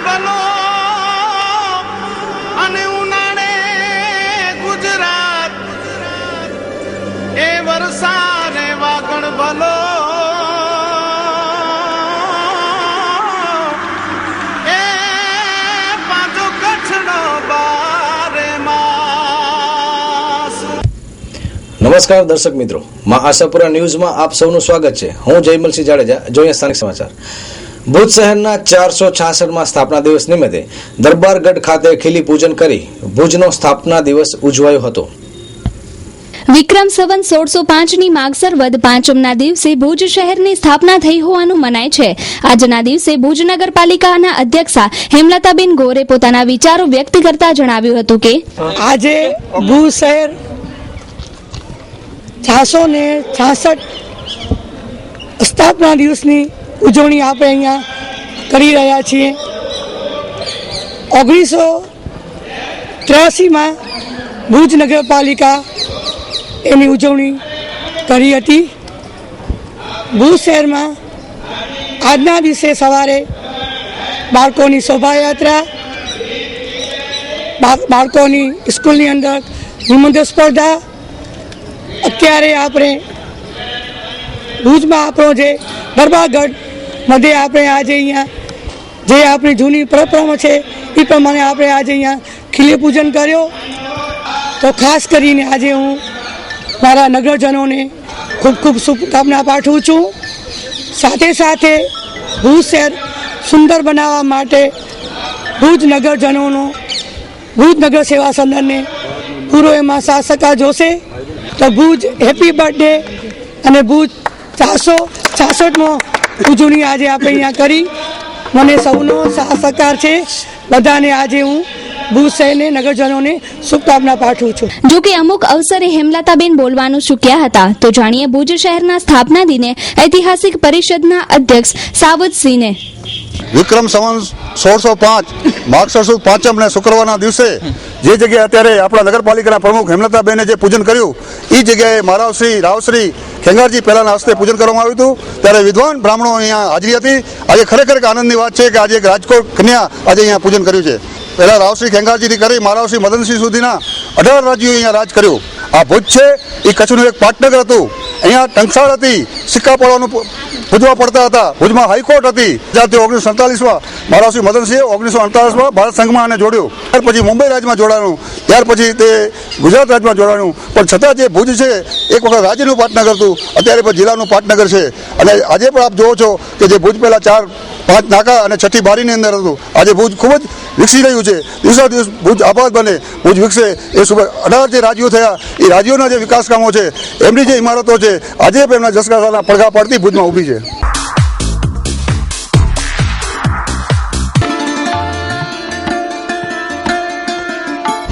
ભલો અને ઉનાળે ગુજરાત એ વરસાદ વાગણ ભલો એ પાછો કચ્છનો બારે માસ। નમસ્કાર દર્શક મિત્રો, માં આશાપુરા ન્યૂઝમાં આપ સૌનું સ્વાગત છે। હું જયમલસિંહ જાડેજા। જોઈએ સ્થાનિક સમાચાર। ભુજ શહેરના 466માં સ્થાપના દિવસ નિમિત્તે દરબારગઢ ખાતે ખીલી પૂજન કરી ભુજનો સ્થાપના દિવસ ઉજવાયો હતો। વિક્રમ સંવત 1605ની માગસર વદ પાંચમના દિવસે ભુજ શહેરની સ્થાપના થઈ હોવાનું મનાય છે। આજના દિવસે ભુજ નગરપાલિકાના અધ્યક્ષા હેમલતાબેન ગોરે પોતાના વિચારો વ્યક્ત કરતા જણાવ્યું હતું કે આજે ભુજ શહેર 466 સ્થાપના દિવસની ઉજવણી આપણે અહીંયા કરી રહ્યા છીએ। 1983માં ભુજ નગરપાલિકા એની ઉજવણી કરી હતી। ભુજ શહેરમાં આજના દિવસે સવારે બાળકોની શોભાયાત્રા, બાળકોની સ્કૂલની અંદર નિબંધ સ્પર્ધા, અત્યારે આપણે ભુજમાં આપણો જે દરબારગઢ મધ્યે આપણે આજે અહીંયા જે આપણી જૂની પરંપરાઓ છે એ પ્રમાણે આપણે આજે અહીંયા ખીલી પૂજન કર્યો। તો ખાસ કરીને આજે હું મારા નગરજનોને ખૂબ ખૂબ શુભકામના પાઠવું છું। સાથે સાથે ભુજ શહેર સુંદર બનાવવા માટે ભુજ નગરજનોનો ભુજ નગર સેવા સંદનને પૂરો એમાં સાથ સહકાર જોશે। તો ભુજ હેપી બર્થડે અને ભુજ 466મો ઉજવણી આજે આપણે અહીંયા કરી। મને સૌનો સાથ સહકાર છે, બધાને આજે હું ભુજ શહેરને નગરજનોને શુભકામના પાઠવું છું। જો કે અમુક અવસરે હેમલતાબેન બોલવાનું ચૂક્યા હતા, તો જાણીએ ભુજ શહેરના સ્થાપના દિને ઐતિહાસિક પરિષદના અધ્યક્ષ સાવતસિંહને। વિક્રમ સંવત 1605 માગસર સુદ પાંચમને શુક્રવારના દિવસે જે જગ્યાએ અત્યારે આપણા નગરપાલિકાના પ્રમુખ હેમલતાબેને જે પૂજન કર્યું એ જગ્યાએ મહારાવશ્રી રાવશ્રી ખેંગારજી પહેલાના હસ્તે પૂજન કરવામાં આવ્યું હતું। ત્યારે વિદ્વાન બ્રાહ્મણો અહીંયા હાજરી હતી। આજે ખરેખર આનંદની વાત છે કે આજે એક રાજકોટ કન્યા આજે અહીંયા પૂજન કર્યું છે। પહેલા રાવશ્રી ખેંગારજીથી કરી મહારાવશ્રી મદનસિંહ સુધીના 18 રાજ્યોએ અહીંયા રાજ કર્યું। આ ભુજ છે એ કચ્છનું એક પાટનગર હતું। અહીંયા ટંકસાળ હતી, સિક્કા પડવાનું ભુજમાં પડતા હતા। ભુજમાં હાઈકોર્ટ હતી। 1947માં મહારાવશ્રી મદનસિંહે 1948માં ભારત સંઘમાં આને જોડ્યું। ત્યાર પછી મુંબઈ રાજ્યમાં જોડાણું, ત્યાર પછી તે ગુજરાત રાજ્યમાં જોડાણું। પણ છતાં જે ભુજ છે એક વખત રાજ્યનું પાટનગર હતું, અત્યારે પણ જિલ્લાનું પાટનગર છે। અને આજે પણ આપ જોવો છો કે જે ભુજ પહેલાં 4-5 નાકા અને 6ઠી બારીની અંદર હતું, આજે ભુજ ખૂબ જ વિકસી રહ્યું છે। દિવસો દિવસ ભુજ આબાદ બને, ભુજ વિકસે એ 18 જે રાજ્યો થયા એ રાજ્યોના જે વિકાસ કામો છે, એમની જે ઇમારતો છે આજે પણ એમના જસકાસાના પડઘા પડતી ભુજમાં ઊભી છે।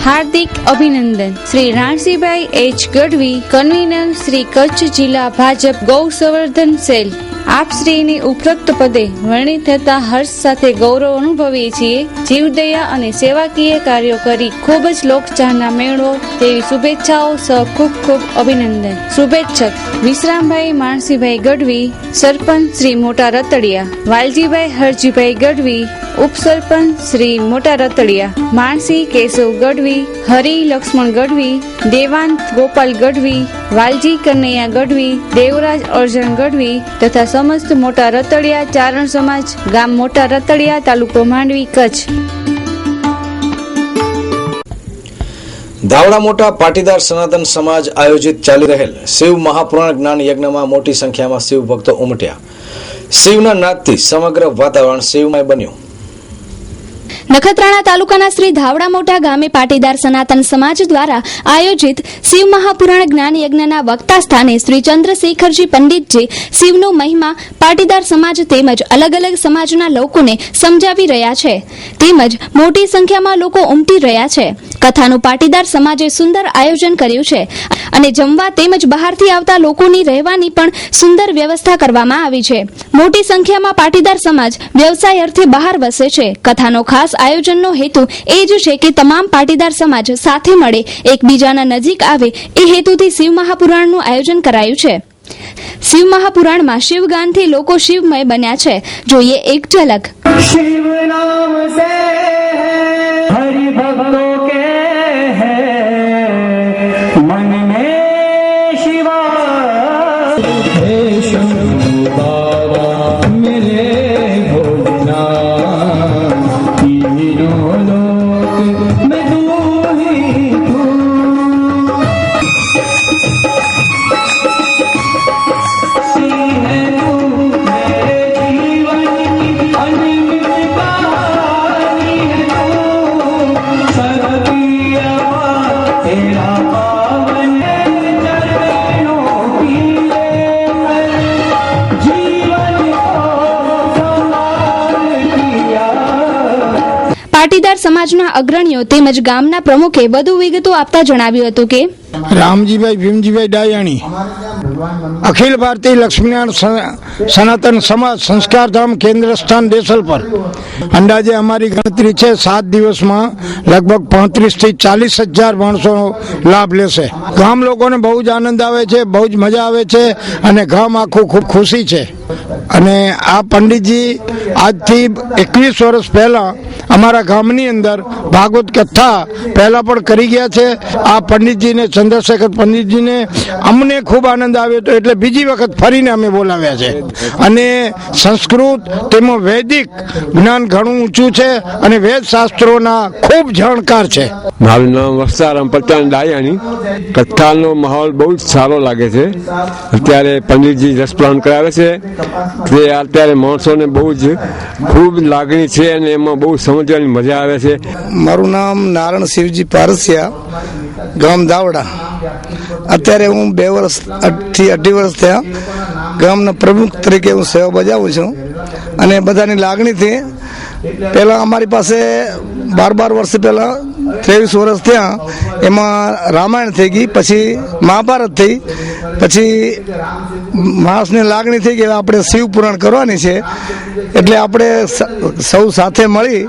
હાર્દિક અભિનંદન। શ્રી રાણસીભાઈ એચ ગઢવી, કન્વીનર શ્રી કચ્છ જિલ્લા ભાજપ ગૌ સંવર્ધન સેલ। આપ શ્રીની ઉપરોક્ત પદે વર્ણિત થતા હર્ષ સાથે ગૌરવ અનુભવીએ છીએ। જીવદયા અને સેવાકીય કાર્યો કરી ખૂબ જ લોકચાહના મેળવો તેવી શુભેચ્છાઓ સહ ખૂબ ખૂબ અભિનંદન। શુભેચ્છક વિશ્રામભાઈ માણસીભાઈ ગઢવી, સરપંચ શ્રી મોટા રતડિયા, વાલજીભાઈ હરજીભાઈ ગઢવી, ઉપસરપંચ શ્રી મોટા રતડિયા, માણસી કેશવ ગઢવી, હરિ લક્ષ્મણ ગઢવી, દેવાંત ગોપાલ ગઢવી, વાલજી કનૈયા ગઢવી, દેવરાજ અર્જન ગઢવી તથા સમસ્ત મોટા રતડિયા ચારણ સમાજ, ગામ મોટા રતડિયા, તાલુકો માંડવી, કચ્છ। ધાવડા મોટા પાટીદાર સનાતન સમાજ આયોજિત ચાલી રહેલ શિવ મહાપુરાણ જ્ઞાન યજ્ઞમાં મોટી સંખ્યામાં શિવ ભક્તો ઉમટ્યા। શિવના નાદથી સમગ્ર વાતાવરણ શિવમય બન્યું। નખત્રાણા તાલુકાના શ્રી ધાવડા મોટા ગામે પાટીદાર સનાતન સમાજ દ્વારા આયોજિત શિવ મહાપુરાણ જ્ઞાન યજ્ઞના વક્તા સ્થાને શ્રી ચંદ્રશેખરજી પંડિતજી શિવનો મહિમા પાટીદાર સમાજ તેમજ અલગ અલગ સમાજના લોકોને સમજાવી રહ્યા છે, તેમજ મોટી સંખ્યામાં લોકો ઉમટી રહ્યા છે। કથાનું પાટીદાર સમાજે સુંદર આયોજન કર્યું છે અને જમવા તેમજ બહારથી આવતા લોકોની રહેવાની પણ સુંદર વ્યવસ્થા કરવામાં આવી છે। મોટી સંખ્યામાં પાટીદાર સમાજ વ્યવસાય અર્થે બહાર વસે છે। કથાનો ખાસ આયોજનનો હેતુ એ જ છે કે તમામ પાટીદાર સમાજ સાથે મળે, એકબીજાના નજીક આવે એ હેતુથી શિવ મહાપુરાણનું આયોજન કરાયું છે। શિવ મહાપુરાણમાં શિવગાનથી લોકો શિવમય બન્યા છે। જોઈએ એક ઝલક। શિવ નામ से है, हरि भक्तों के है मन में शिवा। हे शंभु बाबा मेरे भोलेनाथ, तीनों लोक में तू ही तू। પાટીદાર સમાજના અગ્રણીઓ તેમજ ગામના પ્રમુખે વધુ વિગતો આપતા જણાવ્યું હતું કે રામજીભાઈ ભીમજીભાઈ ડાયાણી, અખિલ ભારતીય લક્ષ્મીનારાયણ સનાતન સમાજ સંસ્કારધામ કેન્દ્ર સ્થાન દેસલપર. અંદાજે અમારી ગણતરી છે 7 દિવસમાં લગભગ 35 થી 40,000 માણસો લાભ લેશે. ગામ લોકોને બહુ જ આનંદ આવે છે, બહુ જ મજા આવે છે અને ગામ આખું ખૂબ ખુશી છે. અને આ પંડિતજી આજથી 21 વર્ષ પહેલા અમારા ગામની અંદર ભાગવત કથા પહેલા પણ કરી ગયા છે. આ પંડિતજીને ચંદ્રશેખર પંડિતજીને અમને ખૂબ આનંદ આવ્યો હતો, એટલે બીજી વખત ફરીને અમે બોલાવ્યા છે. અને સંસ્કૃત તેમાં વૈદિક જ્ઞાન ઘણું ઊંચું છે અને વેદ શાસ્ત્રોના ખૂબ જાણકાર છે. મારું નામ વસ્તારામ પચાન ડાયાણી. કથાનો માહોલ બહુ જ સારો લાગે છે. અત્યારે પંડિતજી રસપ્લાન કરાવે છે તે અત્યારે માણસોને બહુ જ ખૂબ લાગણી છે અને એમાં બહુ સમજવાની મજા આવે છે. મારું નામ નારાયણ શિવજી પારસિયા, ગામ દાવડા. અત્યારે હું 2 વર્ષથી 2.5 વર્ષ થયા ગામના પ્રમુખ તરીકે હું સેવા બજાવું છું. અને બધાની લાગણીથી પહેલાં અમારી પાસે 12 વર્ષ પહેલાં 23 વર્ષ થયા, એમાં રામાયણ થઈ ગઈ, પછી મહાભારત થઈ, પછી માણસને લાગણી થઈ કે આપણે શિવ પુરાણ કરવાની છે, એટલે આપણે સૌ સાથે મળી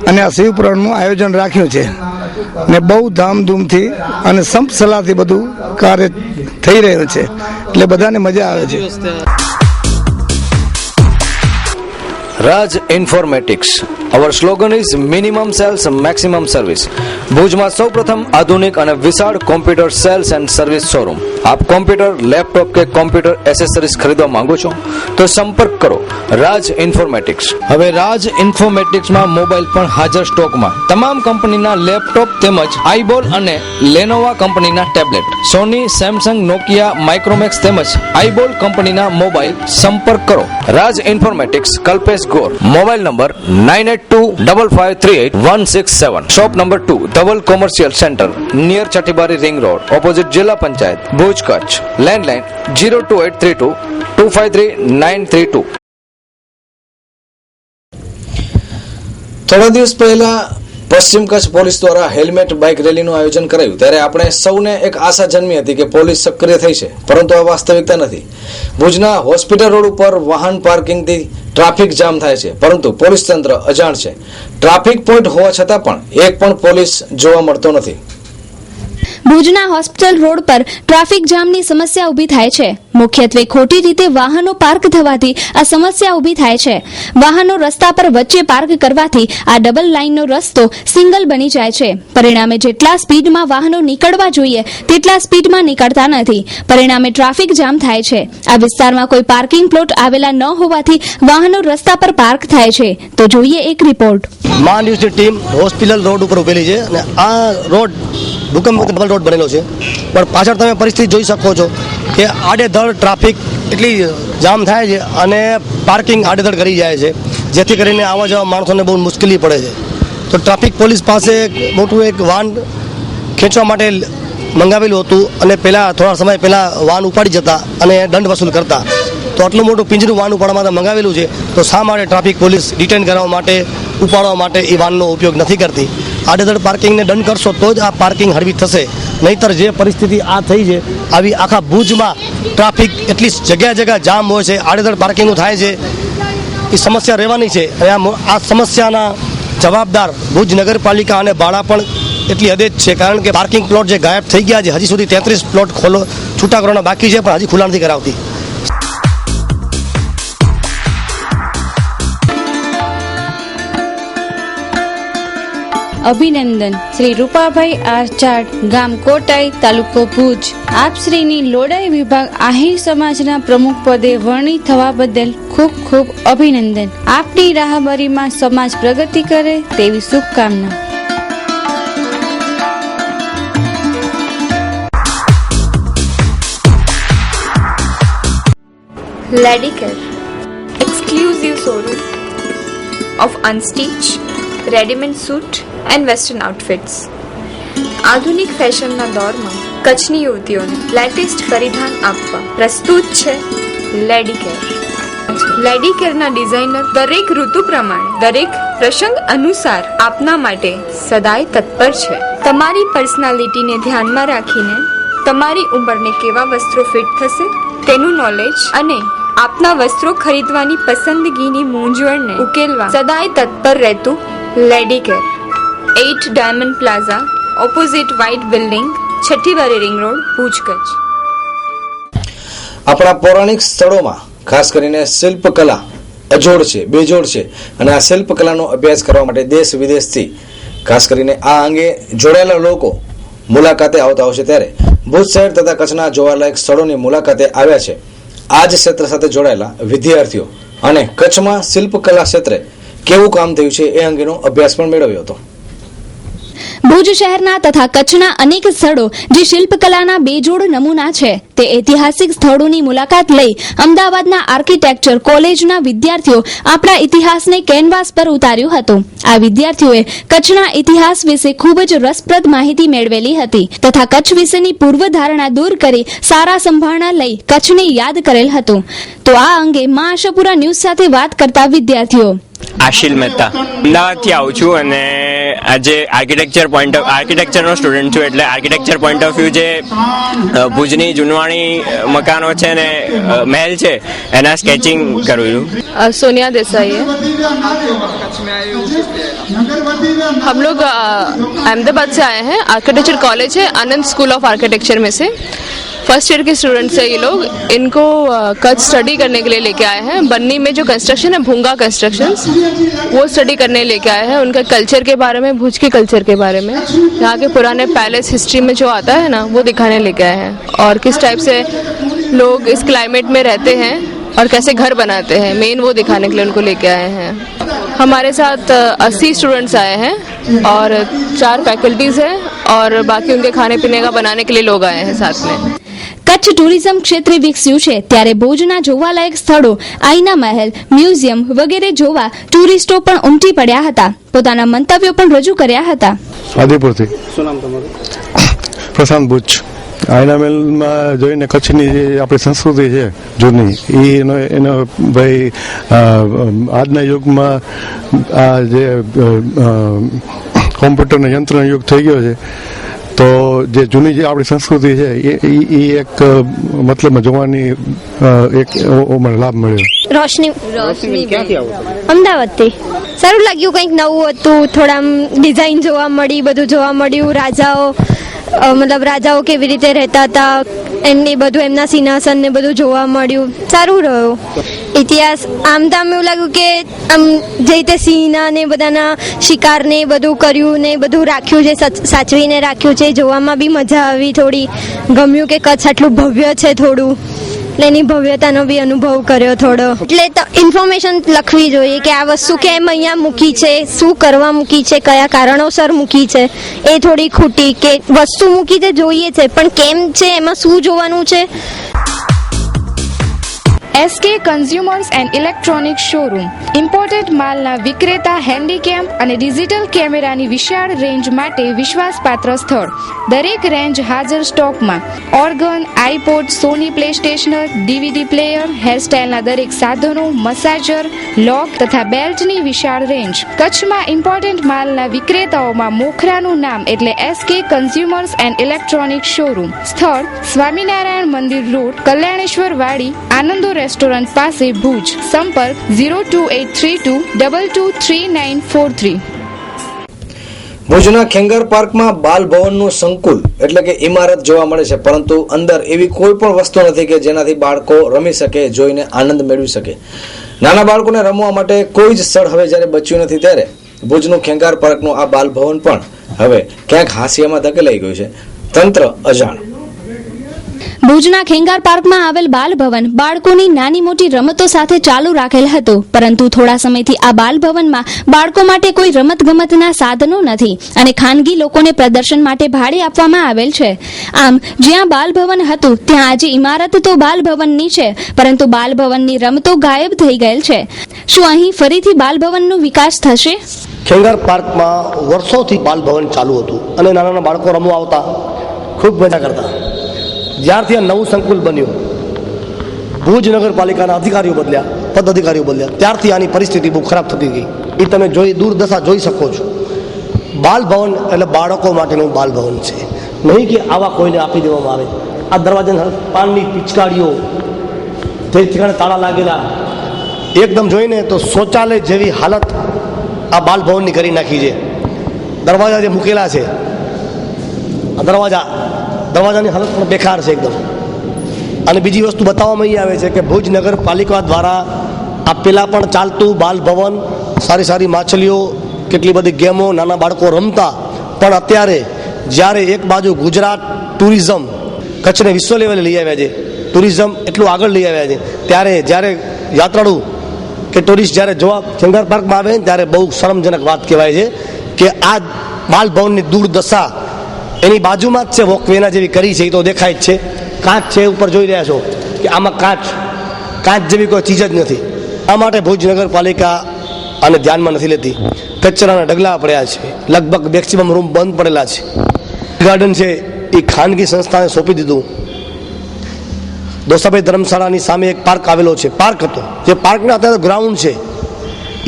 અને આ શિવ પુરાણનું આયોજન રાખ્યું છે. ને બહુ ધામધૂમથી અને સંપ સલાહથી બધું કાર્ય થઈ રહ્યું છે, એટલે બધાને મજા આવે છે. Raj informatics. Our slogan is minimum sales maximum service. ભુજમાં સૌપ્રથમ આધુનિક અને વિશાળ computer sales and service showroom. આપ કોમ્પ્યુટર, લેપટોપ કે કોમ્પ્યુટર એસેસરીઝ ખરીદવા માંગો છો તો સંપર્ક કરો રાજ ઇન્ફોર્મેટિક્સ. હવે રાજ ઇન્ફોર્મેટિક્સમાં મોબાઈલ પણ હાજર સ્ટોકમાં. તમામ કંપનીના લેપટોપ તેમજ આઈબોલ અને લેનોવા કંપનીના tablet, Sony, Samsung, Nokia, Micromax તેમજ આઈબોલ કંપનીના મોબાઈલ. સંપર્ક કરો Raj informatics, Kalpesh Gor. Mobile number 9825538167. Shop number 2, Dhaval commercial centre, near Chatibari ring road, opposite જિલ્લા પંચાયત, ભુજ, કચ્છ. લેન્ડલાઇન 02832 253932. થોડા દિવસ પહેલા પશ્ચિમ કચ્છ પોલીસ દ્વારા હેલ્મેટ બાઇક રેલીનું આયોજન કરાયું, ત્યારે આપણે સૌને એક આશા જન્મી હતી કે પોલીસ સક્રિય થઈ છે, પરંતુ આ વાસ્તવિકતા નથી. ભુજના હોસ્પિટલ રોડ ઉપર વાહન પાર્કિંગથી ટ્રાફિક જામ થાય છે, પરંતુ પોલીસ તંત્ર અજાણ છે. ટ્રાફિક પોઈન્ટ હોવા છતાં પણ એક પણ પોલીસ જોવા મળતો નથી. ભુજના હોસ્પિટલ રોડ પર ટ્રાફિક જામની સમસ્યા ઊભી થાય છે. મુખ્યત્વે ખોટી રીતે વાહનો પાર્ક થવાથી આ સમસ્યા ઊભી થાય છે. વાહનો રસ્તા પર વચ્ચે પાર્ક કરવાથી આ ડબલ લાઇનનો રસ્તો સિંગલ બની જાય છે. પરિણામે જેટલા સ્પીડમાં વાહનો નીકળવા જોઈએ તેટલા સ્પીડમાં નીકળતા નથી. પરિણામે ટ્રાફિક જામ થાય છે. આ વિસ્તારમાં કોઈ પાર્કિંગ પ્લોટ આવેલા ન હોવાથી વાહનો રસ્તા પર પાર્ક થાય છે. તો જોઈએ એક રિપોર્ટ. મા ન્યૂઝની ટીમ હોસ્પિટલ રોડ ઉપર ઉભેલી છે અને આ રોડ ભૂકંપ ડબલ રોડ બનેલો છે, પણ પાછળ તમે પરિસ્થિતિ જોઈ શકો છો કે આડેધડ ટ્રાફિક એટલી જામ થાય છે અને પાર્કિંગ આડેધડ કરી જાય છે, જેથી કરીને આવવા જવા માણસોને બહુ મુશ્કેલી પડે છે. તો ટ્રાફિક પોલીસ પાસે મોટું એક વાહન ખેંચવા માટે મંગાવેલું હતું અને પહેલાં થોડા સમય પહેલાં વાહન ઉપાડી જતા અને દંડ વસૂલ કરતા. તો આટલું મોટું પિંજરું વાહન ઉપાડવા માટે મંગાવેલું છે, તો શા માટે ટ્રાફિક પોલીસ ડિટેન કરવા માટે, ઉપાડવા માટે એ વાહનનો ઉપયોગ નથી કરતી? આડેધડ પાર્કિંગને દંડ કરશો તો જ આ પાર્કિંગ હળવી થશે, નહીંતર જે પરિસ્થિતિ આ થઈ છે આવી આખા ભુજમાં ટ્રાફિક એટલી જગ્યા જામ હોય છે, આડેધડ પાર્કિંગો થાય છે, એ સમસ્યા રહેવાની છે. અને આ સમસ્યાના જવાબદાર ભુજ નગરપાલિકા અને બાળા પણ એટલી હદે જ છે, કારણ કે પાર્કિંગ પ્લોટ જે ગાયબ થઈ ગયા છે, હજી સુધી 33 પ્લોટ છૂટા કરવાના બાકી છે, પણ હજી ખુલ્લા નથી કરાવતી. અભિનંદન. શ્રી રૂપાભાઈ આચાર્ય, ગામ કોટાઈ, તાલુકો ભુજ. આપ શ્રીની લોડાઈ વિભાગ આહિર સમાજના પ્રમુખ પદે વરણી થવા બદલ ખૂબ ખૂબ અભિનંદન. આપની રાહબરીમાં સમાજ પ્રગતિ કરે તેવી શુભકામના. Ladicare, exclusive showroom of unstitched, ready-made suit and western outfits. આધુનિક ફેશનના દોરમાં કચ્છની યુવતીઓને લેટેસ્ટ પરિધાન આપવા પ્રસ્તુત છે લેડીકેર. લેડીકેરના ડિઝાઇનર દરેક ઋતુ પ્રમાણે દરેક પ્રસંગ અનુસાર આપના માટે સદાય તત્પર છે. તમારી પર્સનાલિટીને ધ્યાનમાં રાખીને તમારી ઉંમરને કેવા વસ્ત્રો ફિટ થશે તેનું નોલેજ અને આપના વસ્ત્રો ખરીદવાની પસંદગીની મૂંઝવણને ઉકેલવા સદાય તત્પર રહેતું લેડીકેર. 8 diamond plaza, opposite white building, છઠ્ઠી બારી રિંગ રોડ, ભુજ, કચ્છ. આપણા પૌરાણિક સ્થળોમાં ખાસ કરીને શિલ્પકલા અજોડ છે, બેજોડ છે અને આ શિલ્પકલાનો અભ્યાસ કરવા માટે દેશ વિદેશથી ખાસ કરીને આ અંગે જોડાયેલા લોકો મુલાકાતે આવતા હોય છે. ત્યારે ભુજ શહેર તથા કચ્છના જોવાલાયક સ્થળોની મુલાકાતે આવ્યા છે આ જ ક્ષેત્ર સાથે જોડાયેલા વિદ્યાર્થીઓ અને કચ્છમાં શિલ્પકલા ક્ષેત્રે કેવું કામ થયું છે એ અંગેનો અભ્યાસ પણ મેળવ્યો હતો. ભુજ શહેરના તથા કચ્છના અનેક સ્થળો જે શિલ્પકલાના બેજોડ નમૂના છે તે ઐતિહાસિક સ્થળોની મુલાકાત લઈ અમદાવાદના આર્કિટેક્ચર કોલેજના વિદ્યાર્થીઓ આપણા ઇતિહાસને કેનવાસ પર ઉતાર્યું હતું. આ વિદ્યાર્થીઓએ કચ્છના ઇતિહાસ વિશે ખૂબ જ રસપ્રદ માહિતી મેળવેલી હતી તથા કચ્છ વિશેની પૂર્વધારણા દૂર કરી સારા સંભાળના લઈ કચ્છને યાદ કરેલ હતું. તો આ અંગે મા આશાપુરા ન્યૂઝ સાથે વાત કરતા વિદ્યાર્થીઓ. આશિલ મહેતા, અમદાવાદથી આવું છું અને આજે આર્કિટેક્ચરનો સ્ટુડન્ટ છું, એટલે આર્કિટેક્ચર પોઈન્ટ ઓફ વ્યૂ જે ભુજની જૂનવાણી મકાનો છે ને મહેલ છે એના સ્કેચિંગ કરું છું. सोनिया देसाई है. हम लोग अहमदाबाद से आए हैं. आर्किटेक्चर कॉलेज है, आनंद स्कूल ऑफ आर्किटेक्चर में से फर्स्ट ईयर के स्टूडेंट्स हैं ये लोग. इनको कच्छ स्टडी करने के लिए लेके आए हैं. बन्नी में जो कंस्ट्रक्शन है, भूंगा कंस्ट्रक्शंस, वो स्टडी करने लेके आए हैं. उनके कल्चर के बारे में, भुज के कल्चर के बारे में, यहाँ के पुराने पैलेस हिस्ट्री में जो आता है ना, वो दिखाने लेके आए हैं और किस टाइप से लोग इस क्लाइमेट में रहते हैं और कैसे घर बनाते हैं, मेन वो दिखाने के लिए उनको लेके आए हैं. हमारे साथ 80 स्टूडेंट्स आए हैं और 4 फैकल्टीज हैं और बाकी उनके खाने पीने का बनाने के लिए लोग आए हैं साथ में. કચ્છ ટુરિઝમ ક્ષેત્રે વિકસ્યું છે ત્યારે ભુજના જોવાલાયક સ્થળો, આઈના મહેલ, મ્યુઝિયમ વગેરે જોવા ટુરિસ્ટો પણ ઉમટી પડ્યા હતા. પોતાના મંતવ્યો પણ રજૂ કર્યા હતા. આદિપુરથી. શું નામ તમારું? પ્રશાંત બુચ. આઈના મહેલમાં જોઈને કચ્છની જે આપણી સંસ્કૃતિ છે જૂની એનો ભાઈ આજના યુગમાં આ જે કોમ્પ્યુટરનો યંત્રનો યુગ થઈ ગયો છે તો જે જૂની જે આપણી સંસ્કૃતિ છે એ એક મતલબ જોવાની એક મને લાભ મળ્યો. રોશની ક્યાંથી આવો? અમદાવાદથી. સારું લાગ્યું, કંઈક નવું હતું, થોડા ડિઝાઇન જોવા મળી, બધું જોવા મળ્યું. રાજાઓ કેવી રીતે રહેતા હતા એમની બધું, એમના સિંહાસન ને બધું જોવા મળ્યું. સારું રહ્યું ઇતિહાસ. આમ તો આમ એવું લાગ્યું કે આમ જે રીતે સિંહના ને બધાના શિકાર ને બધું કર્યું ને બધું રાખ્યું છે, સાચવીને રાખ્યું છે. જોવામાં બી મજા આવી, થોડી ગમ્યું કે કચ્છ આટલું ભવ્ય છે થોડું, એટલે એની ભવ્યતાનો બી અનુભવ કર્યો થોડો. એટલે તો ઇન્ફોર્મેશન લખવી જોઈએ કે આ વસ્તુ કેમ અહીંયા મૂકી છે, શું કરવા મૂકી છે, કયા કારણોસર મૂકી છે. એ થોડી ખૂટી કે વસ્તુ મૂકી છે જોઈએ છે પણ કેમ છે, એમાં શું જોવાનું છે. SK consumers and electronic showroom imported માલના વિક્રેતા, હેન્ડીકેમ અને ડિજિટલ કેમેરાની વિશાળ રેન્જ માટે વિશ્વાસપાત્ર સ્થળ. દરેક રેન્જ હાજર સ્ટોકમાં. ઓર્ગન, આઈપોડ, સોની પ્લે સ્ટેશનર, DVD પ્લેયર, હેરસ્ટાઇલના દરેક સાધનો, મસાજર, લોક તથા બેલ્ટની વિશાળ રેન્જ. કચ્છમાં ઇમ્પોર્ટન્ટ માલના વિક્રેતાઓમાં મોખરાનું નામ એટલે SK consumers and electronic showroom. સ્થળ સ્વામિનારાયણ મંદિર રોડ, કલ્યાણેશ્વર વાડી, આનંદો રેસ્ટોરન્ટ પાસે, ભુજ. સંપર્ક 02832223943. ભુજના ખેંગાર પાર્કમાં બાલ ભવનનું સંકુલ એટલે કે ઇમારત જોવા મળે છે, પરંતુ અંદર એવી કોઈ પણ વસ્તુ નથી કે જેનાથી બાળકો રમી શકે, જોઈને આનંદ મેળવી શકે. નાના બાળકોને રમવા માટે કોઈ જ સ્થળ હવે જ્યારે બચ્યું નથી ત્યારે ભુજનું ખેંગાર પાર્કનું આ બાલભવન પણ હવે ક્યાંક હાંસિયામાં ધકેલાઈ ગયું છે. તંત્ર અજાણ. ભુજના ખેંગાર પાર્કમાં આવેલ બાલભવન બાળકોની નાની મોટી રમતો સાથે ચાલુ રાખેલ હતું, પરંતુ થોડા સમયથી આ બાલભવનમાં બાળકો માટે કોઈ રમતગમતના સાધનો નથી અને ખાનગી લોકોને પ્રદર્શન માટે ભાડે આપવામાં આવેલ છે. આમ જ્યાં બાલભવન હતું ત્યાં આજે ઇમારત તો બાલભવનની છે, પરંતુ બાલભવનની રમતો ગાયબ થઈ ગયેલ છે. શું અહીં ફરીથી બાલભવનનો વિકાસ થશે? ખેંગાર પાર્કમાં વર્ષોથી બાલભવન ચાલુ હતું અને નાના નાના બાળકો રમવા આવતા, ખૂબ મજા કરતા. જ્યારથી આ નવું સંકુલ બન્યું, ભુજ નગરપાલિકાના અધિકારીઓ બદલ્યા, પદ અધિકારીઓ બદલ્યા, ત્યારથી આની પરિસ્થિતિ બહુ ખરાબ થતી ગઈ. એ તમે દુર્દશા જોઈ શકો છો. બાલભવન એટલે બાળકો માટેનું બાલભવન છે, નહીં કે આવા કોઈને આપી દેવામાં આવે. આ દરવાજાના પાનની પિચકારીઓ, તે ઠેકાણે તાળા લાગેલા, એકદમ જોઈને તો શૌચાલય જેવી હાલત આ બાલભવનની કરી નાખી છે. દરવાજા જે મૂકેલા છે, આ દરવાજાની હાલત પણ બેકાર છે એકદમ. અને બીજી વસ્તુ બતાવવામાં આવી આવે છે કે ભુજ નગરપાલિકા દ્વારા આ પેલા પણ ચાલતું બાલભવન, સારી સારી માછલીઓ, કેટલી બધી ગેમો, નાના બાળકો રમતા, પણ અત્યારે જ્યારે એક બાજુ ગુજરાત ટુરિઝમ કચ્છને વિશ્વ લેવલે લઈ આવ્યા છે, ટુરિઝમ એટલું આગળ લઈ આવ્યા છે, ત્યારે જ્યારે યાત્રાળુ કે ટુરિસ્ટ જ્યારે જોવા ખેંગાર પાર્કમાં આવે ત્યારે બહુ શરમજનક વાત કહેવાય છે કે આ બાલભવનની દુર્દશા એની બાજુમાં જ છે, વોકવેના જેવી કરી છે, એ તો દેખાય જ છે. કાચ છે, ઉપર જોઈ રહ્યા છો કે આમાં કાચ જેવી કોઈ ચીજ જ નથી. આ માટે ભુજ નગરપાલિકા આને ધ્યાનમાં નથી લેતી. કચરાના ઢગલા પડ્યા છે, લગભગ મેક્સિમમ રૂમ બંધ પડેલા છે. ગાર્ડન છે એ ખાનગી સંસ્થાને સોંપી દીધું. દોસ્તાભાઈ ધર્મશાળાની સામે એક પાર્ક આવેલો છે, પાર્ક હતો, જે પાર્કના અત્યારે ગ્રાઉન્ડ છે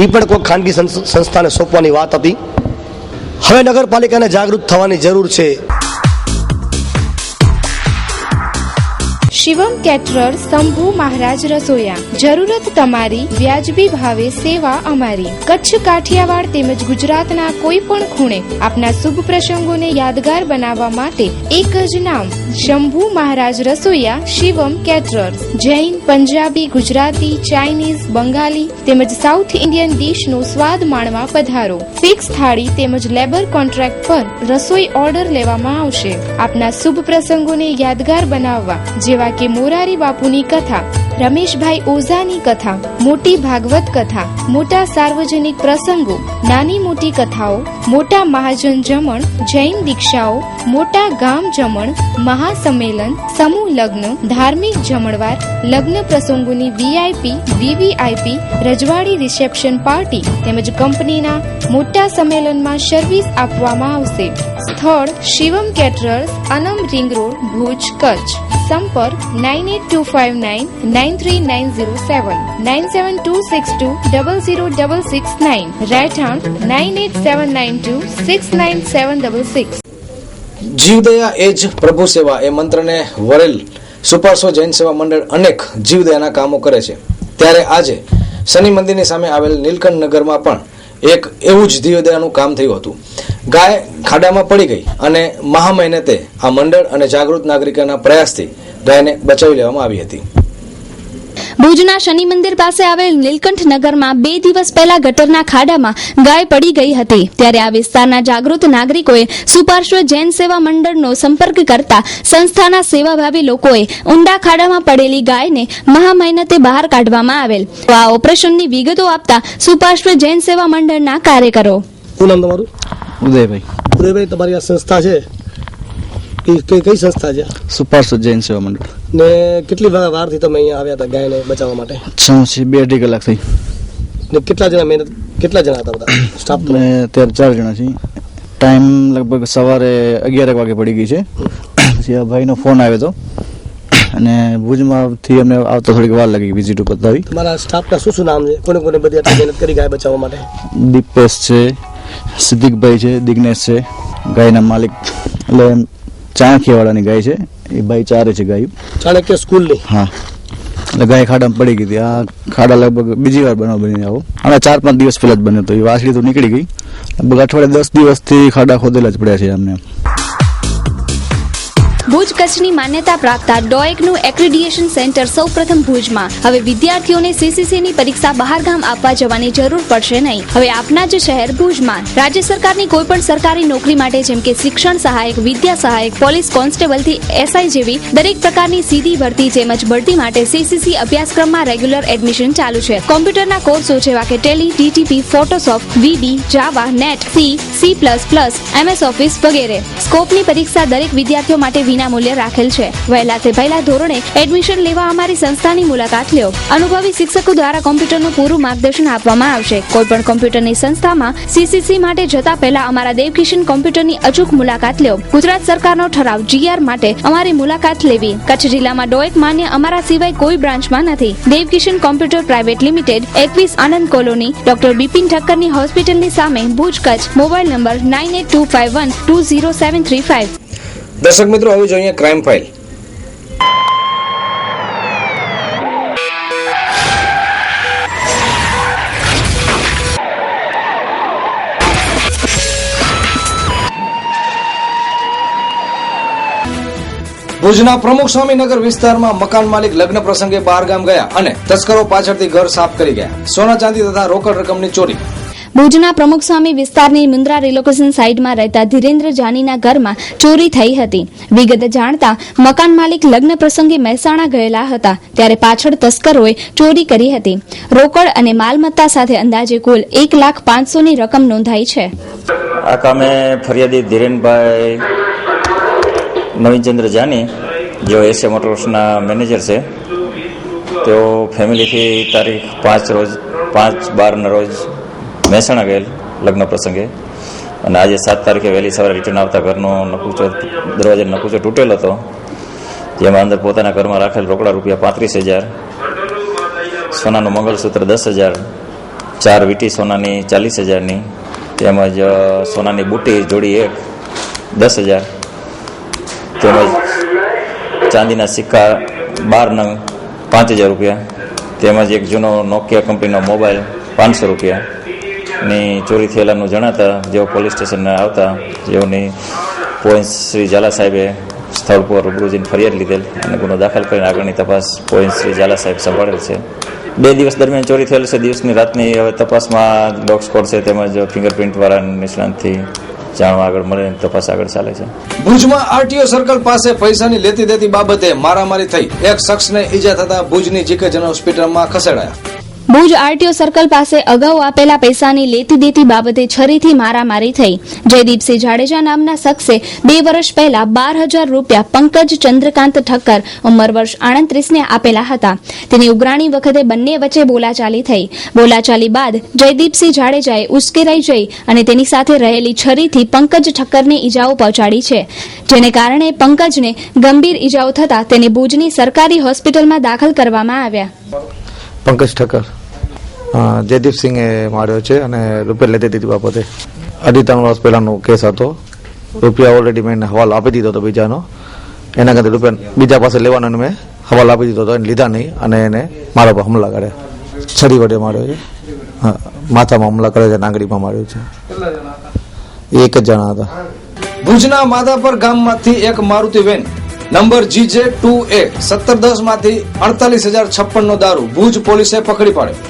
એ પણ કોઈ ખાનગી સંસ્થાને સોંપવાની વાત હતી. હવે નગરપાલિકાને જાગૃત થવાની જરૂર છે. શિવમ કેટરર્સ, શંભુ મહારાજ રસોયા. જરૂરત તમારી, વ્યાજબી ભાવે સેવા અમારી. કચ્છ, કાઠિયાવાડ તેમજ ગુજરાતના કોઈ પણ ખૂણે આપના શુભ પ્રસંગોને યાદગાર બનાવવા માટે એક જ નામ, શંભુ મહારાજ રસોયા, શિવમ કેટરર્સ. જૈન, પંજાબી, ગુજરાતી, ચાઇનીઝ, બંગાળી તેમજ સાઉથ ઇન્ડિયન ડીશનો સ્વાદ માણવા પધારો. ફિક્સ થાળી તેમજ લેબર કોન્ટ્રાક્ટ પર રસોઈ ઓર્ડર લેવામાં આવશે. આપના શુભ પ્રસંગોને યાદગાર બનાવવા જેવા કે મોરારી બાપુની કથા, રમેશભાઈ ઓઝાની કથા, મોટી ભાગવત કથા, મોટા સાર્વજનિક પ્રસંગો, નાની મોટી કથાઓ, મોટા મહાજન જમણ, જૈન દીક્ષાઓ, મોટા ગામ જમણ, મહાસંમેલન, સમૂહ લગ્ન, ધાર્મિક જમણવાર, લગ્ન પ્રસંગોની VIP, VVIP, રજવાડી રિસેપ્શન પાર્ટી તેમજ કંપનીના મોટા સંમેલનમાં સર્વિસ આપવામાં આવશે. સ્થળ શિવમ કેટરર્સ, અનમ રિંગ રોડ, ભુજ, કચ્છ. સંપર્ક 9825993907, 9726200669, રહેઠાણ 9879269766. જીવદયા એ જ પ્રભુ સેવા એ મંત્રને વરેલ સુપાર્શ્વ જૈન સેવા મંડળ અનેક જીવદયાના કામો કરે છે. ત્યારે આજે શનિ મંદિરની સામે આવેલ નીલકંઠ નગરમાં પણ એક એવું જ જીવદયાનું કામ થયું હતું. ગાય ખાડામાં પડી ગઈ અને મહા મહેનતે આ મંડળ અને જાગૃત નાગરિકોના પ્રયાસથી ગાયને બચાવી લેવામાં આવી હતી. ભુજના શનિ મંદિર પાસે આવેલ નીલકંઠ નગરમાં 2 દિવસ પહેલા ગટરના ખાડામાં ગાય પડી ગઈ હતી. ત્યારે આ વિસ્તારના જાગૃત નાગરિકોએ સુપાર્શ્વ જૈન સેવા મંડળનો સંપર્ક કરતા સંસ્થાના સેવાભાવી લોકોએ ઊંડા ખાડામાં પડેલી ગાયને મહા મહેનતે બહાર કાઢવામાં આવેલ. આ ઓપરેશનની વિગતો આપતા સુપાર્શ્વ જૈન સેવા મંડળના કાર્યકરો. શું નામ તમારું? ઉદયભાઈ, તમારી આ સંસ્થા છે કઈ સંસ્થા છે? સુપાર્શ્વ જૈન સેવા મંડળ. ને કેટલી વારથી તમે અહીંયા આવ્યા હતા ગાયને બચાવવા માટે? 2.5 કલાક થઈ. ને કેટલા જણા હતા બધા સ્ટાફ? અમે અત્યારે 4 જણા છીએ. ટાઈમ લગભગ સવારે 11 વાગે પડી ગઈ છે. પછી આ ભાઈનો ફોન આવ્યો હતો અને ભુજમાંથી અમને આવતા થોડીક વાર લાગી વિઝિટ ઉપર આવી. તમારા સ્ટાફના શું નામ છે? કોને બધી આટલી મહેનત કરી ગાય બચાવવા માટે? દીપેશ છે, સિદ્દિકભાઈ છે, દિગ્નેશ છે, ગાયના માલિક એટલે ચાણખીયાવાળાની ગાય છે એ ભાઈ ચારે છે ગાય. ચાણક્ય સ્કૂલની? હા. એટલે ગાય ખાડામાં પડી ગઈ હતી. આ ખાડા લગભગ બીજી વાર બનીને આવો. આના 4-5 દિવસ પહેલા જ બન્યો હતો. એ વાસળી તો નીકળી ગઈ. લગભગ અઠવાડિયે 10 દિવસથી ખાડા ખોદેલા જ પડ્યા છે અમને. ભુજ કચ્છની માન્યતા પ્રાપ્ત ડોએકનું એક્રેડિએશન સેન્ટર સૌપ્રથમ ભુજમાં. હવે વિદ્યાર્થીઓને સીસીસીની પરીક્ષા બહારગામ આપવા જવાની જરૂર પડશે નહીં. હવે આપના જ શહેર ભુજમાં રાજ્ય સરકારની કોઈપણ સરકારી નોકરી માટે જેમ કે શિક્ષણ સહાયક, વિદ્યા સહાયક, પોલીસ કોન્સ્ટેબલ થી એસઆઈ જેવી દરેક પ્રકારની સીધી ભરતી તેમજ ભરતી માટે સીસીસી અભ્યાસક્રમમાં રેગ્યુલર એડમિશન ચાલુ છે. કોમ્પ્યુટરના કોર્સો જેવા કે ટેલી, ટીટીપી, ફોટોશોપ, વીબી, જાવા, નેટ, સી++, MS ઓફિસ વગેરે. સ્કોપની પરીક્ષા દરેક વિદ્યાર્થીઓ માટે વિનામૂલ્યે રાખેલ છે. વહેલાથી પહેલા ધોરણે એડમિશન લેવા અમારી સંસ્થાની મુલાકાત લ્યો. અનુભવી શિક્ષકો દ્વારા કોમ્પ્યુટરનું પૂરું માર્ગદર્શન આપવામાં આવશે. કોઈપણ કોમ્પ્યુટરની સંસ્થામાં સીસીસી માટે જતા પહેલા અમારા દેવકિશન કોમ્પ્યુટરની અચૂક મુલાકાત લ્યો. ગુજરાત સરકારનો ઠરાવ GR માટે અમારી મુલાકાત લેવી. કચ્છ જિલ્લામાં ડોએક માન્ય અમારા સિવાય કોઈ બ્રાન્ચમાં નથી. દેવકિશન કોમ્પ્યુટર પ્રાઇવેટ લિમિટેડ, 21 આનંદ કોલોની, ડોક્ટર બિપિન ઠક્કરની હોસ્પિટલની સામે, ભુજ, કચ્છ. Mobile number 9825120735. દર્શક મિત્રો, હવે જોઈએ ક્રાઇમ ફાઇલ. ભુજના પ્રમુખ સ્વામીનગર વિસ્તારમાં મકાન માલિક લગ્ન પ્રસંગે બહારગામ ગયા અને તસ્કરો પાછળથી ઘર સાફ કરી ગયા. સોના ચાંદી તથા રોકડ રકમની ચોરી. ભુજના પ્રમુખ સ્વામી વિસ્તારની મુન્દ્રા રિલોકેશન સાઇટમાં રહેતા ધીરેન્દ્ર જાનીના ઘરમાં ચોરી થઈ હતી. વિગત જાણતા મકાન માલિક લગ્ન પ્રસંગે મહેસાણા ગયેલા હતા ત્યારે પાછળ તસ્કરોએ ચોરી કરી હતી. રોકડ અને માલમત્તા સાથે અંદાજે કુલ 1,05,000 ની રકમ નોંધાઈ છે. આ કામે ફરિયાદી ધીરેનભાઈ નવીનચંદ્ર જાની, જેઓ એશિયા મોટર્સના મેનેજર છે, તેઓ ફેમિલીથી તારીખ 5/12 રોજ મહેસાણા ગયેલ લગ્ન પ્રસંગે અને આજે 7 તારીખે વહેલી સવારે રિટર્ન આવતા ઘરનો દરવાજાનો નકુચો તૂટેલો હતો, જેમાં અંદર પોતાના ઘરમાં રાખેલ રોકડા રૂપિયા 35,000, સોનાનું મંગલસૂત્ર 10,000, 4 વીટી સોનાની 40,000ની, તેમજ સોનાની બુટ્ટી જોડી 10,000, તેમજ ચાંદીના સિક્કા 12 નંગ 5,000 રૂપિયા, તેમજ એક જૂનો નોકિયા કંપનીનો મોબાઈલ 500 રૂપિયા ની ચોરી થયેલાનું જણાતા જેઓ પોલીસ સ્ટેશને આવતા જેઓની પોઈન્ટ શ્રી ઝાલા સાહેબે સ્થળ પર રૂબરૂ જઈને ફરિયાદ લીધેલ અને ગુનો દાખલ કરીને આગળની તપાસ પોઈન્ટ શ્રી ઝાલા સાહેબ સંભાળેલ છે. 2 દિવસ દરમિયાન ચોરી થયેલ છે. દિવસની રાતની હવે તપાસમાં ડોગ સ્કોડ છે તેમજ ફિંગરપ્રિન્ટ વાળા નિષ્ણાંતથી જાણવા આગળ મળે તપાસ આગળ ચાલે છે. ભુજમાં આરટીઓ સર્કલ પાસે પૈસાની લેતી દેતી બાબતે મારામારી થઈ. એક શખ્સને ઈજા થતા ભુજની જીકે જન હોસ્પિટલમાં ખસેડાયા. ભુજ આરટીઓ સર્કલ પાસે અગાઉ આપેલા પૈસાની લેતી દેતી બાબતે છરીથી મારામારી થઈ. જયદીપસિંહ જાડેજા નામના શખ્સે 2 વર્ષ પહેલા 12,000 રૂપિયા પંકજ ચંદ્રકાંત ઠક્કર, ઉંમર વર્ષ 38 ને આપેલા હતા. તેની ઉઘરાણી વખતે બંને વચ્ચે બોલાચાલી થઈ. બોલાચાલી બાદ જયદીપસિંહ જાડેજાએ ઉશ્કેરાઈ જઈ અને તેની સાથે રહેલી છરીથી પંકજ ઠક્કરને ઈજાઓ પહોંચાડી છે, જેને કારણે પંકજને ગંભીર ઈજાઓ થતા તેને ભુજની સરકારી હોસ્પિટલમાં દાખલ કરવામાં આવ્યા. પંકજ ઠક્કર જયદીપસિંહે માર્યો છે અને રૂપિયા લેતી દીધી બાબતે 2.5 વર્ષ પહેલાનો કેસ હતો. રૂપિયા ઓલરેડી મેં હવાલો આપી દીધો હતો બીજાનો, એના કરતા રૂપિયા બીજા પાસે લેવાનો મેં હવાલો આપી દીધો હતો, એને લીધા નહીં અને એને મારા પર હુમલા કર્યા. છરી વડે માર્યો છે, માથામાં હુમલા કર્યો છે, આંગળીમાં માર્યો છે. એક જ જણા હતા. ભુજના માધાપર ગામમાંથી એક મારુતિ વેન નંબર GJ2A 1710 માંથી 48,056 નો દારૂ ભુજ પોલીસે પકડી પાડ્યો.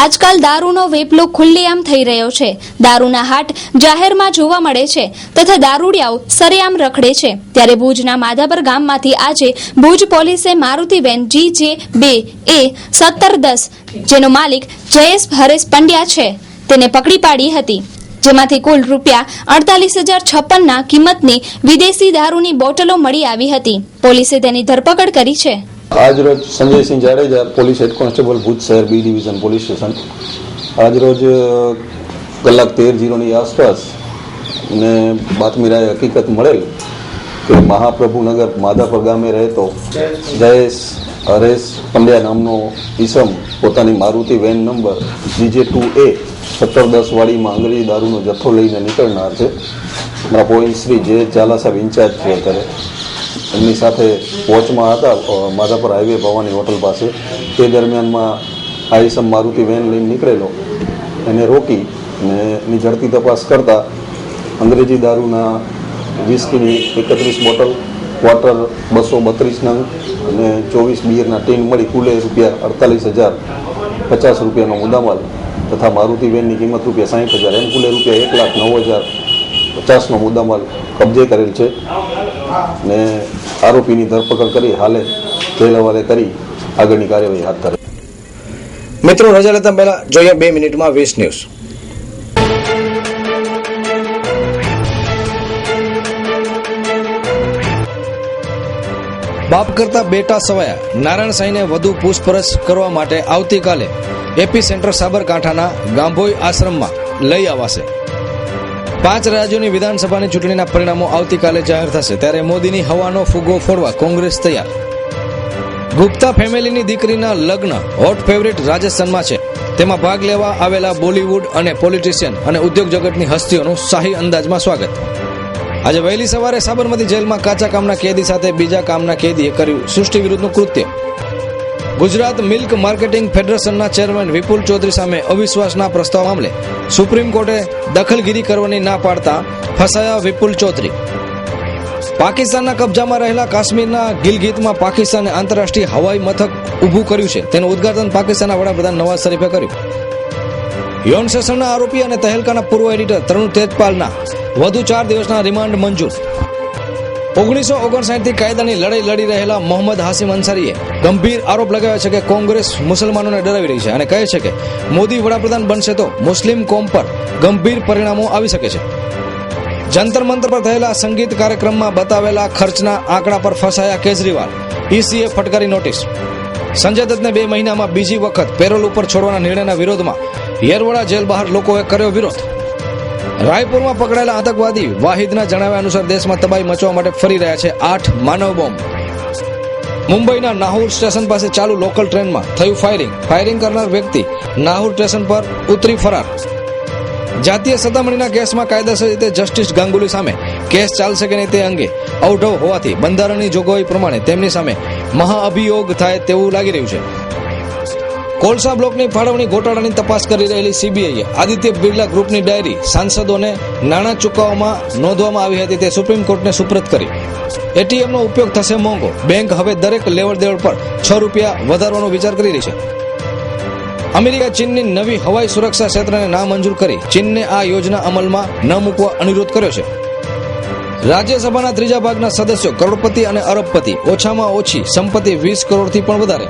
આજકાલ દારૂનો વેપલો ખુલ્લેઆમ થઈ રહ્યો છે. દારૂના હાટ જાહેરમાં જોવા મળે છે તથા દારૂડિયાઓ સરેઆમ રખડે છે. ત્યારે ભુજના માધાપર ગામમાંથી આજે ભુજ પોલીસે મારુતિ વેન GJ2A 1710 જેનો માલિક જયેશ હરેશ પંડ્યા છે તેને પકડી પાડી હતી, જેમાંથી કુલ રૂપિયા 48,056 ના કિંમતની વિદેશી દારૂની બોટલો મળી આવી હતી. પોલીસે તેની ધરપકડ કરી છે. આજરોજ Sanjaysinh Jadeja, police head constable, Bhuj શહેર B ડિવિઝન પોલીસ સ્ટેશન, આજરોજ કલાક 13:00 આસપાસ ને બાતમીરાએ હકીકત મળેલ કે મહાપ્રભુનગર માધાપર ગામે રહેતો જયેશ હરેશ પંડ્યા નામનો ઈસમ પોતાની મારુતિ વેન નંબર GJ2A 1710 વાળીમાં અંગ્રેજી દારૂનો જથ્થો લઈને નીકળનાર છે. મારા પોઈન્ટ શ્રી જે ઝાલા સાહેબ ઇન્ચાર્જ છે અત્યારે, એમની સાથે વોચમાં હતા માધાપર હાઈવે ભવાની હોટલ પાસે. તે દરમિયાનમાં આ ઈસમ મારુતિ વેન લઈને નીકળેલો, એને રોકી ને એની ઝડપી તપાસ કરતા અંગ્રેજી દારૂના વિસ્કીની 31 બોટલ ક્વાર્ટર 232 નંગ અને 24 બિયરના ટીન મળી કુલે ₹48,050 મુદ્દામાલ તથા મારુતિ વેનની કિંમત ₹60,000 એમ કુલે ₹1,09,050 મુદ્દામાલ કબજે કરેલ છે ને આરોપીની ધરપકડ કરી હાલે જેલ હવાલે કરી આગળની કાર્યવાહી હાથ ધરે. મિત્રો, રજા લેતા પહેલા જોઈએ 2 મિનિટમાં 20 ન્યૂઝ. બાપ કરતા બેટા સવાયા નારાયણ સાંઈને વધુ પૂછપરછ કરવા માટે આવતીકાલે એપી સેન્ટર સાબરકાંઠાના ગાંભોઈ આશ્રમમાં લઈ આવાશે. 5 રાજ્યોની વિધાનસભાની ચૂંટણીના પરિણામો આવતીકાલે જાહેર થશે, ત્યારે મોદીની હવાનો ફુગ્ગો ફોડવા કોંગ્રેસ તૈયાર. ગુપ્તા ફેમિલીની દીકરીના લગ્ન હોટ ફેવરિટ રાજસ્થાનમાં છે. તેમાં ભાગ લેવા આવેલા બોલીવુડ અને પોલિટિશિયન અને ઉદ્યોગ જગતની હસ્તીઓનું શાહી અંદાજમાં સ્વાગત. આજે વહેલી સવારે સાબરમતી જેલમાં કાચા કામના કેદી સાથે બીજા કામના કેદીએ કર્યું સૃષ્ટિ વિરુદ્ધનું કૃત્ય. ગુજરાત મિલ્ક માર્કેટિંગ ફેડરેશનના ચેરમેન વિપુલ ચૌધરી સામે અવિશ્વાસના પ્રસ્તાવ મામલે સુપ્રીમ કોર્ટે દખલગીરી કરવાની ના પાડતા ફસાયા વિપુલ ચૌધરી. પાકિસ્તાનના કબજામાં રહેલા કાશ્મીરના ગિલગિતમાં પાકિસ્તાને આંતરરાષ્ટ્રીય હવાઈ મથક ઊભું કર્યું છે. તેનું ઉદ્ઘાટન પાકિસ્તાનના વડાપ્રધાન નવાઝ શરીફે કર્યું. યૌન શોષણના આરોપી અને તહેલકાના પૂર્વ એડિટર તરુણ તેજપાલના વધુ 4 દિવસના રિમાન્ડ મંજૂર. 1959 થી કાયદાની લડાઈ લડી રહેલા મોહમ્મદ હાસિમ અંસારીએ ગંભીર આરોપ લગાવ્યો છે કે કોંગ્રેસ મુસલમાનોને ડરાવી રહી છે અને કહે છે કે મોદી વડાપ્રધાન બનશે તો મુસ્લિમ કોમ પર ગંભીર પરિણામો આવી શકે છે. જંતર મંતર પર થયેલા સંગીત કાર્યક્રમમાં બતાવેલા ખર્ચના આંકડા પર ફસાયા કેજરીવાલ. ઈસીએ ફટકારી નોટિસ. સંજય દત્તને 2 મહિનામાં બીજી વખત પેરોલ ઉપર છોડવાના નિર્ણયના વિરોધમાં યેરવડા જેલ બહાર લોકોએ કર્યો વિરોધ. રાયપુરમાં પકડાયેલા આતંકવાદી વાહિદના જણાવ્યા અનુસાર દેશમાં તબાહી મચવા માટે ફરી રહ્યા છે 8 માનવ બોમ્બ. મુંબઈના નાહુર સ્ટેશન પાસે ચાલુ લોકલ ટ્રેનમાં થયું ફાયરિંગ કરનાર વ્યક્તિ નાહુર સ્ટેશન પર ઉતરી ફરાર. જાતીય સતામણીના કેસમાં કાયદેસર રીતે જસ્ટિસ ગાંગુલી સામે કેસ ચાલશે કે નહીં તે અંગે અવઢવ હોવાથી બંધારણની જોગવાઈ પ્રમાણે તેમની સામે મહાઅભિયોગ થાય તેવું લાગી રહ્યું છે. કોલસા બ્લોકની ફાળવણી ગોટાળાની તપાસ કરી રહેલી સીબીઆઈએ આદિત્ય બિરલા ગ્રુપની ડાયરી સાંસદોને નાણાં ચૂકવવામાં નોંધવામાં આવી હતી તે સુપ્રીમ કોર્ટને સુપ્રત કરી. એટીએમનો ઉપયોગ થશે મોંઘો. બેંક હવે દરેક લેવડ દેવડ પર ₹6 વધારવાનો વિચાર કરી રહી છે. અમેરિકા ચીનની નવી હવાઈ સુરક્ષા ક્ષેત્રને નામંજૂર કરી ચીનને આ યોજના અમલમાં ન મૂકવા અનુરોધ કર્યો છે. રાજ્યસભાના 3જા ભાગના સદસ્યો કરોડપતિ અને અરબપતિ. ઓછામાં ઓછી સંપત્તિ 20 કરોડથી પણ વધારે.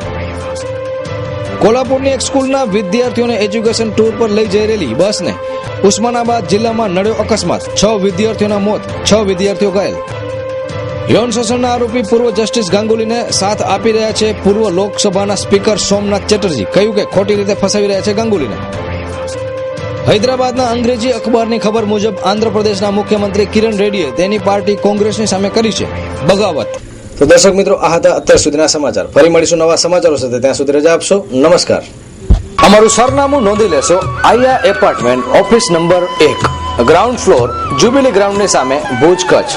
કોલ્હાપુરની એક સ્કૂલના વિદ્યાર્થીઓને એજ્યુકેશન ટૂર પર લઈ જઈ રહેલી બસને ઉસ્માનાબાદ જિલ્લામાં નડ્યો અકસ્માત. 6 વિદ્યાર્થીઓના મોત, 6 વિદ્યાર્થીઓ ઘાયલ. યૌન શોષણના આરોપી પૂર્વ જસ્ટિસ ગાંગુલીને સાથ આપી રહ્યા છે પૂર્વ લોકસભાના સ્પીકર સોમનાથ ચેટર્જી. કહ્યું કે ખોટી રીતે ફસાવી રહ્યા છે ગાંગુલીને. હૈદરાબાદના અંગ્રેજી અખબારની ખબર મુજબ આંધ્રપ્રદેશના મુખ્યમંત્રી કિરણ રેડ્ડીએ તેની પાર્ટી કોંગ્રેસની સામે કરી છે બગાવત. તો દર્શક મિત્રો, આ હતા અત્યાર સુધીના સમાચાર. ફરી મળીશું નવા સમાચારો સાથે. ત્યાં સુધી રજા આપશો. નમસ્કાર. અમારું સરનામું નોંધી લેશો. આયા apartment, office number 1, ground floor, jubilee ગ્રાઉન્ડની સામે, ભુજ, કચ્છ.